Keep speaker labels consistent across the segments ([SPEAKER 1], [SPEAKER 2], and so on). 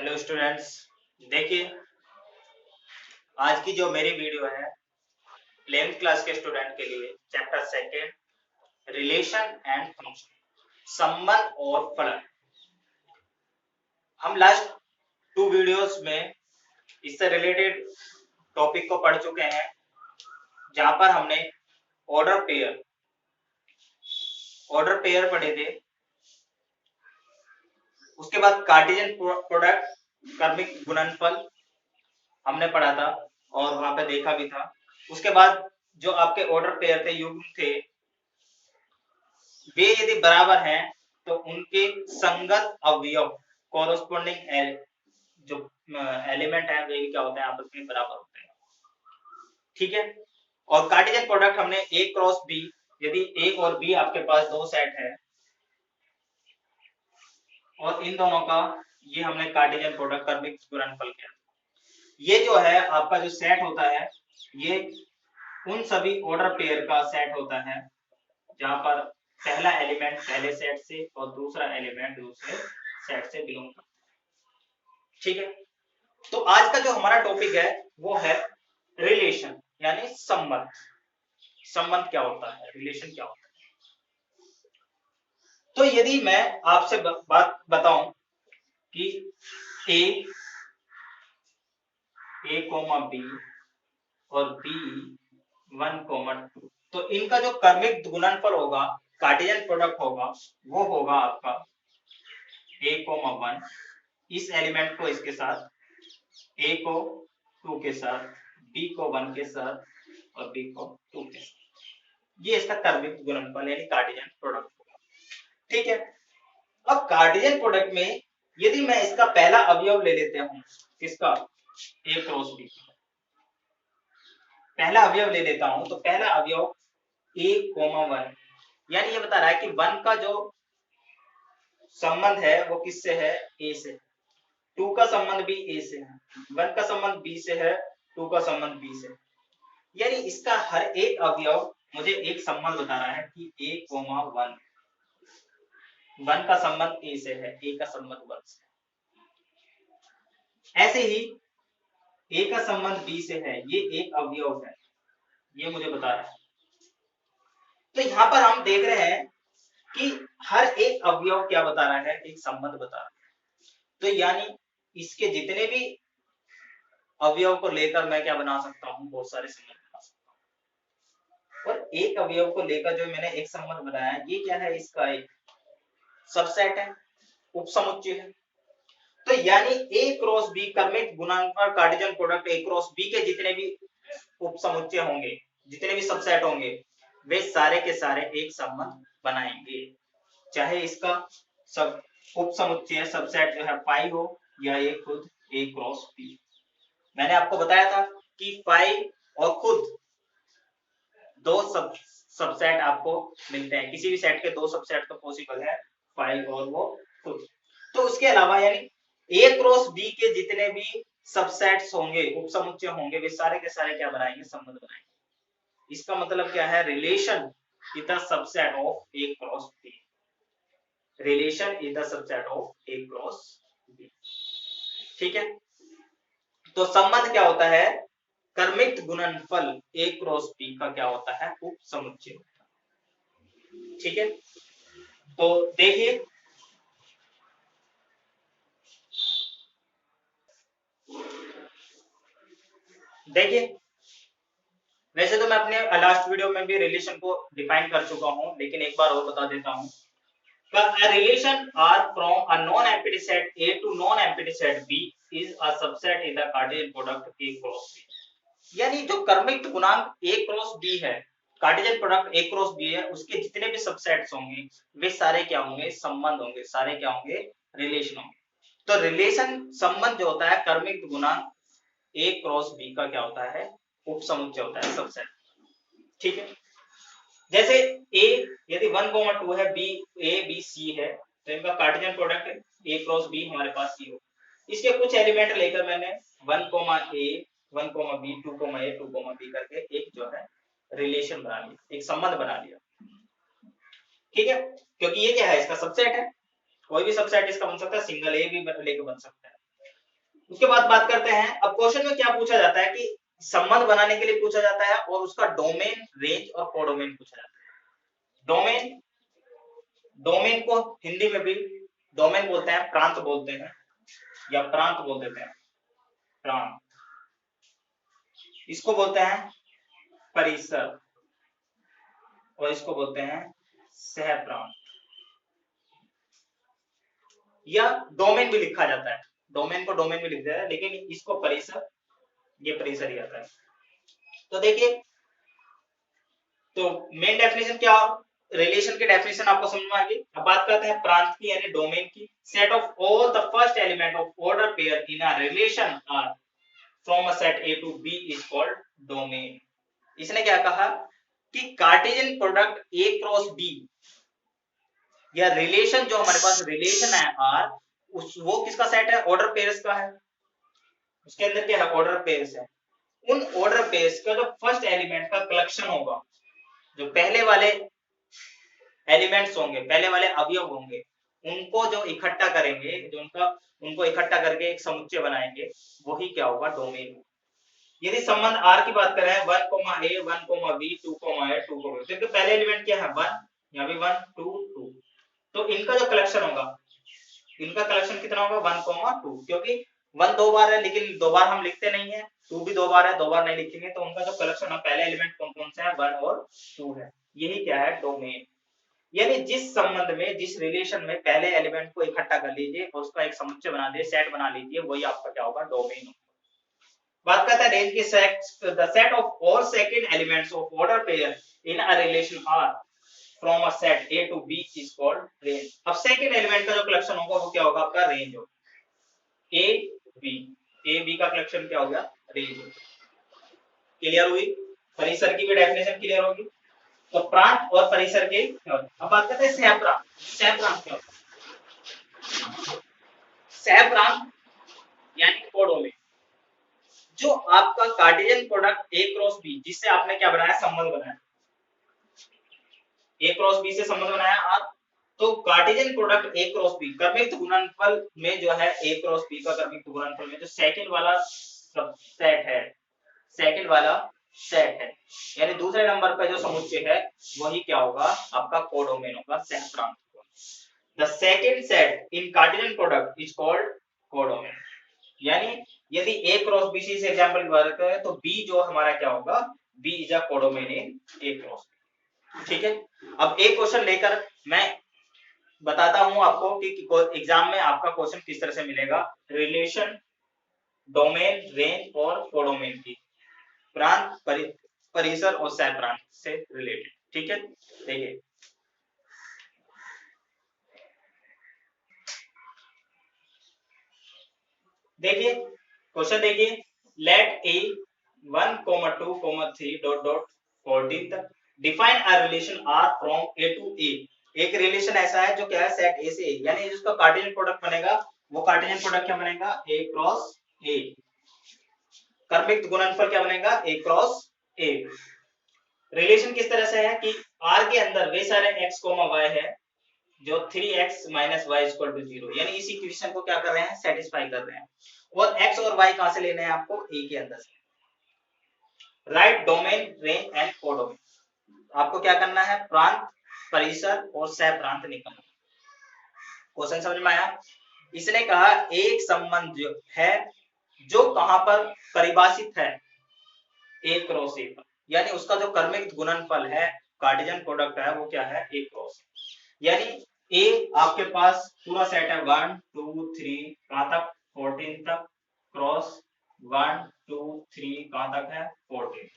[SPEAKER 1] Hello students. देखिए, आज की जो मेरी वीडियो है 11th क्लास के स्टूडेंट के लिए chapter second relation and function, संबंध और फलन। हम लास्ट 2 वीडियोस में इससे रिलेटेड टॉपिक को पढ़ चुके हैं, जहां पर हमने ऑर्डर पेयर पढ़े थे। उसके बाद कार्टेशियन प्रोडक्ट, क्रमिक गुणनफल हमने पढ़ा था और वहां पे देखा भी था। उसके बाद जो आपके ऑर्डर पेयर थे, युग्म थे, वे यदि बराबर हैं तो उनके संगत अवयव कॉरस्पॉन्डिंग जो एलिमेंट है वे भी क्या होते हैं, आपस में बराबर होते हैं। ठीक है। और कार्टेशियन प्रोडक्ट हमने ए क्रॉस बी, यदि ए और बी आपके पास दो सेट है और इन दोनों का ये हमने कार्टेशियन प्रोडक्ट क्रमिक गुणनफल किया। ये जो है आपका जो सेट होता है, ये उन सभी ऑर्डर पेयर का सेट होता है जहां पर पहला एलिमेंट पहले सेट से और दूसरा एलिमेंट दूसरे सेट से बिलोंग करता है। ठीक है। तो आज का जो हमारा टॉपिक है वो है रिलेशन, यानी संबंध। संबंध क्या होता है, रिलेशन क्या होता है। तो यदि मैं आपसे बात बताऊं कि ए कोमा बी और बी 1,2, तो इनका जो क्रमिक गुणनफल होगा, कार्टेशियन प्रोडक्ट होगा, वो होगा आपका a,1, इस एलिमेंट को इसके साथ, a को 2 के साथ, b को 1 के साथ और b को 2 के साथ। ये इसका क्रमिक गुणनफल यानी कार्टेशियन प्रोडक्ट होगा। ठीक है। अब कार्टेशियन प्रोडक्ट में यदि मैं इसका पहला अवयव ले लेते हूं, किसका, a क्रॉस b, पहला अवयव ले लेता हूं, तो पहला अवयव a,1, यानी ये बता रहा है कि 1 का जो संबंध है वो किससे है, a से। 2 का संबंध भी a से है, 1 का संबंध b से है, 2 का संबंध b से। यानी इसका हर एक अवयव मुझे एक संबंध बता रहा है कि a,1, 1 का संबंध a से है, a का संबंध 1 से। ऐसे ही a का संबंध b से है, ये एक अवयव है, ये मुझे बता रहा है। तो यहां पर हम देख रहे हैं कि हर एक अवयव क्या बता रहा है, एक संबंध बता रहा है। तो यानी इसके जितने भी अवयव को लेकर मैं क्या बना सकता हूं, बहुत सारे संबंध बना सकता हूं। और एक अवयव को लेकर जो मैंने एक संबंध बनाया, ये क्या है, इसका एक सबसेट है, उपसमुच्चय है। तो यानी a क्रॉस b क्रमिक गुणनफल Cartesian product a cross b के जितने भी उपसमुच्चय होंगे, जितने भी सबसेट होंगे, वे सारे के सारे एक संबंध बनाएंगे, चाहे इसका सब उपसमुच्चय सबसेट जो है पाई हो या ये खुद a क्रॉस b। मैंने आपको बताया था कि पाई और खुद दो सबसेट आपको मिलते हैं, किसी भी सेट के दो सबसेट तो पॉसिबल है, पाई और वो खुद। तो उसके अलावा यानी a क्रॉस b के जितने भी सबसेट्स होंगे, उपसमुच्चय होंगे, वे सारे के सारे क्या बनाएंगे, संबंध बनाएंगे। इसका मतलब क्या है, relation is the subset of a cross b। Relation is the subset of a cross b। ठीक है। तो संबंध क्या होता है, क्रमिक गुणनफल a क्रॉस b का क्या होता है, उपसमुच्चय। ठीक है। तो देखिए, वैसे तो मैं अपने लास्ट वीडियो में भी रिलेशन को डिफाइन कर चुका हूं, लेकिन एक बार और बता देता हूं। A relation R from a non-empty set A to non-empty set B is a subset in the Cartesian product A cross B। यानी जो क्रमिक गुणांक A क्रॉस B है, Cartesian product A cross B है, उसके जितने भी सबसेट्स होंगे वे सारे क्या होंगे, संबंध होंगे, सारे क्या होंगे, रिलेशन होंगे। तो रिलेशन संबंध जो होता है, क्रमिक गुणांक A क्रॉस B का क्या होता है, उपसमुच्चय होता है, सबसेट। ठीक है। जैसे A यदि 1,2 है, B A B C है, तो इनका Cartesian product A cross B हमारे पास C हो। इसके कुछ एलिमेंट लेकर मैंने 1,A 1,B 2,A 2,B करके एक जो है रिलेशन बना लिया, एक संबंध बना लिया। ठीक है। क्योंकि ये क्या है, इसका सबसेट है, कोई भी सबसेट इसका बन सकता है, सिंगल A भी लेके बन सकता है। उसके बाद बात करते हैं, अब क्वेश्चन में क्या पूछा जाता है कि संबंध बनाने के लिए पूछा जाता है और उसका डोमेन, रेंज और कोडोमेन पूछा जाता है। डोमेन, डोमेन को हिंदी में भी डोमेन बोलते हैं, प्रांत बोलते हैं या प्रांत बोल देते हैं, प्रांत। इसको बोलते हैं परिसर और इसको बोलते हैं सह प्रांत, या डोमेन भी लिखा जाता है, डोमेन को डोमेन भी लिख दिया है, लेकिन इसको परिसर, ये परिसर ही आता है। तो देखिए, तो मेन डेफिनेशन क्या, रिलेशन की डेफिनेशन आपको समझ में आ गई। अब बात करते हैं प्रांत की यानी डोमेन की। Set of all the first element of order pair in a relation R from a set A to B is called domain. इसने क्या कहा कि Cartesian product A cross B या रिलेशन, जो हमारे पास रिलेशन है आर, उस वो किसका सेट है, ऑर्डर पेयर्स का है। उसके अंदर क्या है, ऑर्डर पेयर्स है। उन ऑर्डर पेयर्स का जो फर्स्ट एलिमेंट का कलेक्शन होगा, जो पहले वाले एलिमेंट्स होंगे, पहले वाले अवयव होंगे, उनको जो इकट्ठा करेंगे, जो उनका उनको इकट्ठा करके एक समुच्चय बनाएंगे, वही क्या होगा, डोमेन। यदि संबंध आर की बात करें 1, a 1, b 2, a 2, b, तो इनके पहले एलिमेंट क्या है 1, यहाँ भी 1 2 2, तो इनका जो कलेक्शन होगा, इनका कलेक्शन कितना होगा 1, 2, क्योंकि 1 दो बार है लेकिन दो बार हम लिखते नहीं है, 2 भी दो बार है, दो बार नहीं लिखेंगे, तो उनका जो कलेक्शन है पहले एलिमेंट कौन कौन सा है 1 और 2 है, यही क्या है, डोमेन। यानी जिस संबंध में, जिस रिलेशन में पहले एलिमेंट को इकट्ठा कर लीजिए और उसका एक समुच्चय बना दे, सेट बना लीजिए, वही आपका क्या होगा, डोमेन। बात करता है रेंज की, set the set of all second elements of order pair in a relation R from a set A to B is called range. अब सेकंड एलिमेंट का जो कलेक्शन होगा वो क्या होगा, आपका रेंज होगा। ए बी, ए बी का कलेक्शन क्या हो गया, रेंज। क्लियर हुई, परिसर की भी डेफिनेशन क्लियर होगी। तो प्रांत और परिसर के क्या होता है। अब बात करते हैं सहप्रांत। सहप्रांत क्या होता है, सहप्रांत यानी कोडोमेन, जो आपका Cartesian product A cross B, जिससे आपने क्या बनाया, संबंध बनाया, ए क्रॉस बी से संबंध बनाया आप, तो Cartesian product A cross B क्रमिक गुणनफल में जो है, ए क्रॉस बी का क्रमिक गुणनफल में जो सेकंड वाला सेट है, सेकंड वाला सेट है, यानी दूसरे नंबर पे जो समुच्चय है, वही क्या होगा, आपका कोडोमेन होगा, सहप्रांत। The second set in Cartesian product is called codomain. यानी यदि ए क्रॉस बी से एग्जांपल की बात करें तो बी जो हमारा क्या होगा, B is a codomain in A cross. ठीक है, अब एक क्वेश्चन लेकर मैं बताता हूं आपको कि एग्जाम में आपका क्वेश्चन किस तरह से मिलेगा, रिलेशन, डोमेन, रेंज और कोडोमेन की, प्रांत, परिसर और सह प्रांत से रिलेटेड। ठीक है, देखिए देखिए क्वेश्चन देखिए, लेट ए 1, 2, 3 डॉट डॉट 14 तक define a relation R from A to A. एक रिलेशन ऐसा है जो क्या है, सेट ए से, यानी जिसका कार्टेशियन प्रोडक्ट बनेगा, वो कार्टेशियन प्रोडक्ट क्या बनेगा, ए क्रॉस ए, क्रमिक गुणनफल क्या बनेगा, ए क्रॉस ए। रिलेशन किस तरह से है कि आर के अंदर वे सारे x, y है जो 3x minus Y equal to 0, यानी इस इक्वेशन को क्या कर रहे हैं, सेटिस्फाई कर रहे हैं, और x और y कहां से लेने हैं आपको, a के अंदर से। Right domain, range and codomain, आपको क्या करना है, प्रांत, परिसर और सह प्रांत निकालना। क्वेश्चन समझ में आया। इसने कहा एक संबंध जो है, जो कहां पर परिभाषित है, ए क्रॉस ए पर, यानी उसका जो क्रमिक गुणनफल है, कार्टेशियन प्रोडक्ट है, वो क्या है, ए क्रॉस। यानी ए आपके पास पूरा सेट है 1 2 3 कहां तक, 14 तक, क्रॉस 1 2 3 कहां तक है, 14।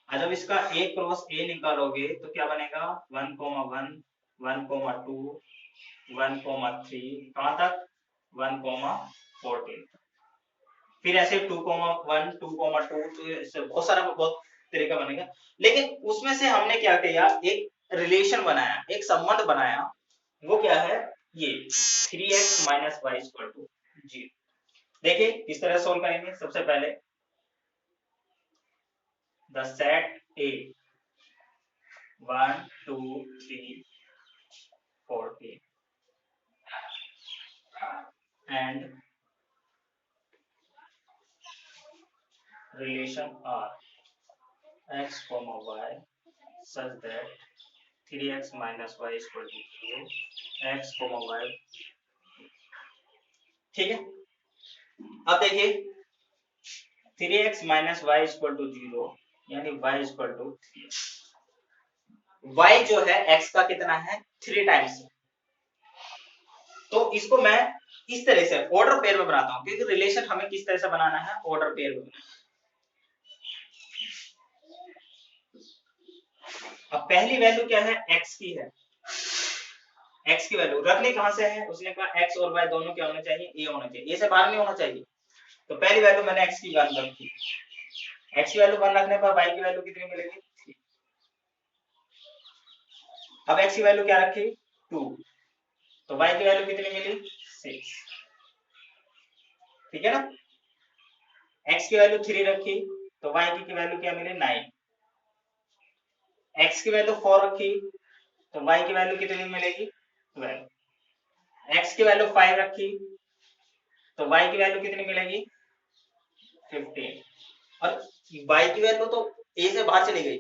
[SPEAKER 1] जब इसका ए क्रॉस ए निकालोगे तो क्या बनेगा, 1, 1 1, 2 1, 3 कहां तक, 1, 14। फिर ऐसे 2, 1 2, 2, तो ऐसे बहुत सारा बहुत तरीका बनेगा, लेकिन उसमें से हमने क्या किया, एक रिलेशन बनाया, एक संबंध बनाया, वो क्या है, ये 3x minus Y equal to 0। देखिए किस तरह सोल्व करेंगे, सबसे पहले the set A 1 2 3 14 and relation R x comma y such that 3x minus y is equal to 0, x comma y, ठीक है। अब देखिए 3x minus y is equal to 0 यानी y is equal to 3, y जो है x का कितना है 3 टाइम्स, तो इसको मैं इस तरह से ऑर्डर पेयर में बनाता हूं, क्योंकि रिलेशन हमें किस तरह से बनाना है, ऑर्डर पेयर में। अब पहली वैल्यू क्या है, x की है, x की वैल्यू रखनी कहां से है, उसने कहा x और y दोनों क्या होने चाहिए, a होने चाहिए, a से बाहर नहीं होना चाहिए, तो पहली वैल्यू मैंने x की 1 रखी, x की वैल्यू 1 रखने पर y की वैल्यू कितनी मिलेगी 3। अब x की वैल्यू क्या रखी 2, तो y की वैल्यू कितनी मिली 6, ठीक है ना। x की वैल्यू 3 रखी तो y की वैल्यू क्या मिली 9, x की वैल्यू 4 रखी तो y की वैल्यू कितनी मिलेगी 12, x की वैल्यू 5 रखी तो y की वैल्यू कितनी मिलेगी 15, और y की वैल्यू तो a से बाहर चली गई,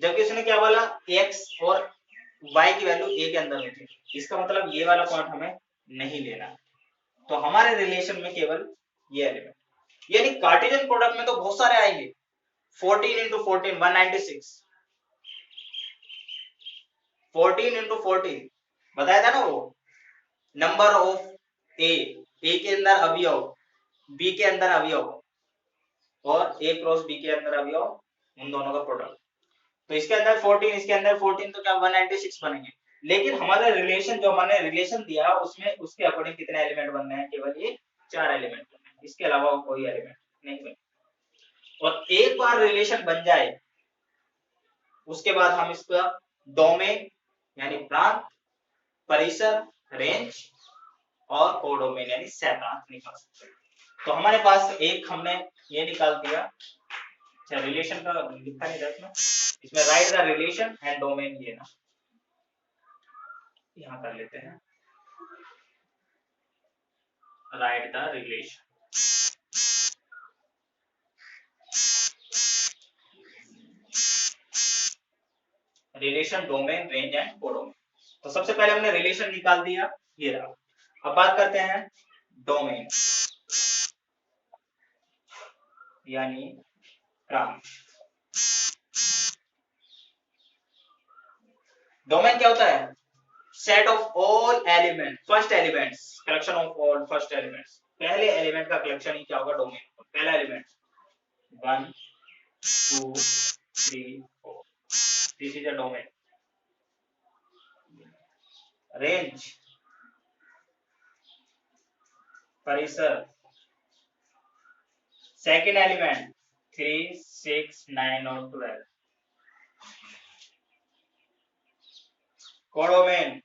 [SPEAKER 1] जबकि उसने क्या बोला x और y की वैल्यू a के अंदर होती है, इसका मतलब ये वाला पॉइंट हमें नहीं लेना, तो हमारे रिलेशन में केवल ये एलिमेंट, यानी कार्टेशियन प्रोडक्ट में तो बहुत सारे आएंगे, 14 into 14 196, 14 into 14 बताया था ना वो, नंबर ऑफ ए के अंदर अवयव, बी के अंदर अवयव और ए क्रॉस बी के अंदर अवयव, उन दोनों का प्रोडक्ट, तो इसके अंदर 14 इसके अंदर 14 तो क्या 196 बनेंगे, लेकिन हमारा रिलेशन जो हमने रिलेशन दिया उसमें उसके अकॉर्डिंग कितने एलिमेंट बनने हैं, केवल ये 4 एलिमेंट बनने हैं, इसके अलावा कोई एलिमेंट नहीं बने, और एक बार रिलेशन बन जाए उसके बाद हम इसका डोमेन यानी प्रांत, परिसर, रेंज और कोडोमेन यानी सैद्धांत निकाल सकते हैं। तो हमारे पास एक हमने ये निकाल दिया, अच्छा रिलेशन का लिखा नहीं था इसमें right the relation and domain, ये ना यहाँ कर लेते हैं, right the relation, relation, domain, range and codomain. तो सबसे पहले हमने रिलेशन निकाल दिया, ये रहा। अब बात करते हैं डोमेन यानी प्रांत। डोमेन क्या होता है, set of all element, first elements, collection of all first elements, पहले एलिमेंट का कलेक्शन ही क्या होगा डोमेन, पहला element 1 2 3 4, this is a domain. Range, परिसर, सेकेंड एलिमेंट 3 6 9 और 12, कोडोमेन,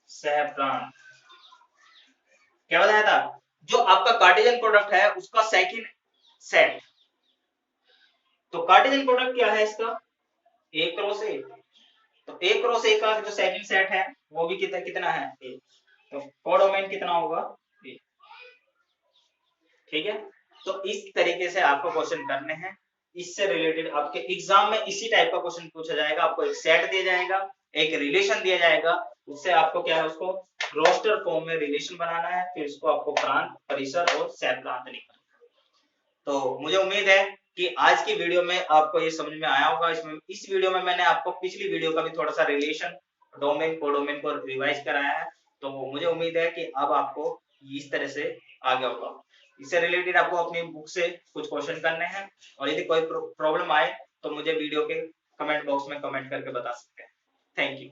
[SPEAKER 1] सहप्रांत। क्या बताया था, जो आपका कार्टेशियन प्रोडक्ट है उसका सेकंड सेट, तो कार्टेशियन प्रोडक्ट क्या है इसका a क्रॉस a, तो a क्रॉस a का जो सेकंड सेट है वो भी कितना है a, तो कोडोमेन कितना होगा a, ठीक है। तो इस तरीके से आपको क्वेश्चन करने हैं, इससे रिलेटेड आपके एग्जाम में इसी टाइप का क्वेश्चन पूछा जाएगा, आपको एक सेट दिया जाएगा, एक रिलेशन दिया जाएगा, उससे आपको क्या है उसको रोस्टर फॉर्म में रिलेशन बनाना है, फिर उसको आपको प्रांत, परिसर और सहप्रांत निकालना। तो मुझे उम्मीद है कि आज की वीडियो में आपको ये समझ में आया होगा। इस वीडियो में मैंने आपको पिछली वीडियो का भी थोड़ा सा रिलेशन, डोमेन, कोडोमेन को रिवाइज कराया है, तो मुझे उम्मीद है कि अब आपको इस तरह से आ गया होगा। इससे रिलेटेड आपको अपनी बुक से कुछ क्वेश्चन करने हैं, और यदि कोई प्रॉब्लम आए तो मुझे वीडियो के कमेंट बॉक्स में कमेंट करके बता सकते हैं। Thank you.